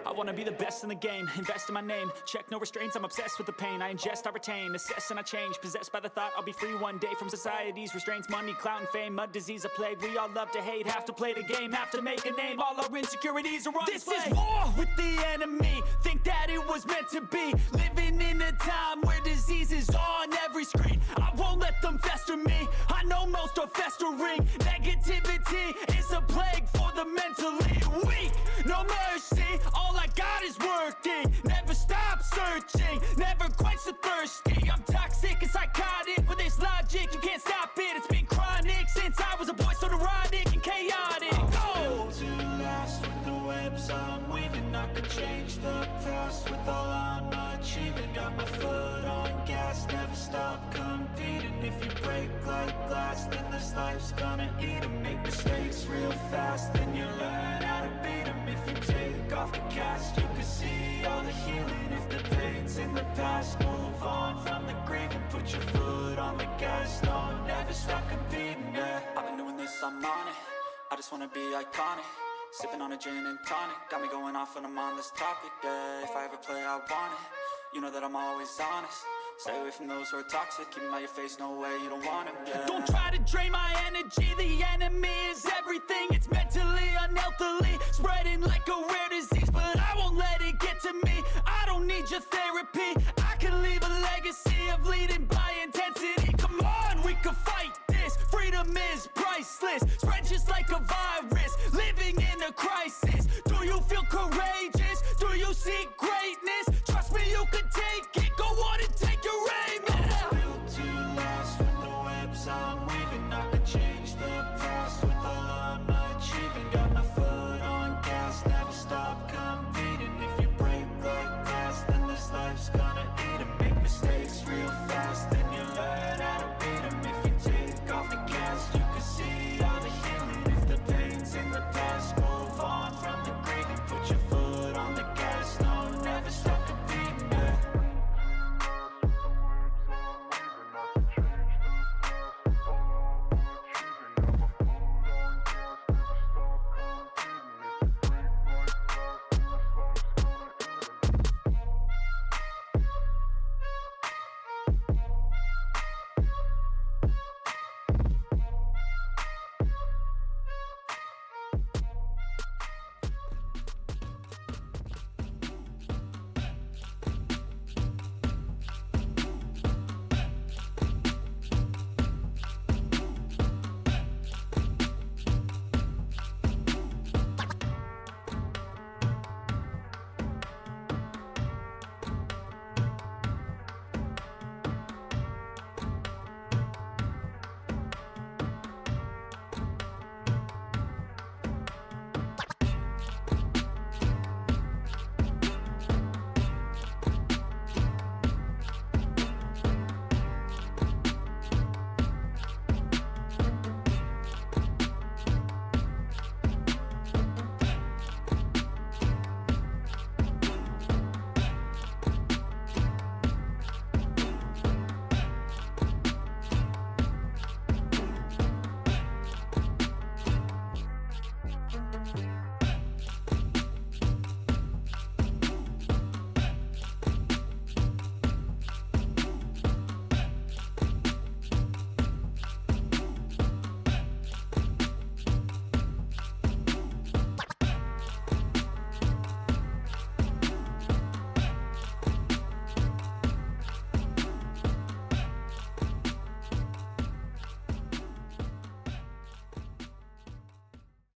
I wanna be the best in the game, invest in my name. Check no restraints, I'm obsessed with the pain. I ingest, I retain, assess and I change. Possessed by the thought I'll be free one day from society's restraints. Money, clout and fame, mud, disease, a plague. We all love to hate, have to play the game, have to make a name. All our insecurities are on display. This is war with the enemy, think that it was meant to be. Living in a time where disease is on every screen. I won't let them fester me, I know most are festering. Negativity is a plague for the mentally weak. No mercy, all I got is working. Never stop searching, never quench the thirsty. I'm toxic and psychotic, with this logic you can't stop it. It's been chronic since I was a boy, so neurotic and chaotic. Built to last with the webs I'm weaving. I could change the past with all I'm achieving. Got my foot on gas, never stop competing. If you break like glass, then this life's gonna eat 'em. Make mistakes real fast, then you learn how to beat 'em. If you take off the cast, you can see all the healing. If the pain's in the past, move on from the grave and put your foot on the gas. No, never stop competing, yeah. I've been doing this, I'm on it. I just wanna be iconic. Sipping on a gin and tonic, got me going off when I'm on this topic, yeah. If I ever play, I want it. You know that I'm always honest. Stay away from those who are toxic. Keep them out your face, no way, you don't want them, yeah. Don't try to drain my energy. The enemy is everything. It's mentally, unhealthily, spreading like a rare disease. But I won't let it get to me. I don't need your therapy.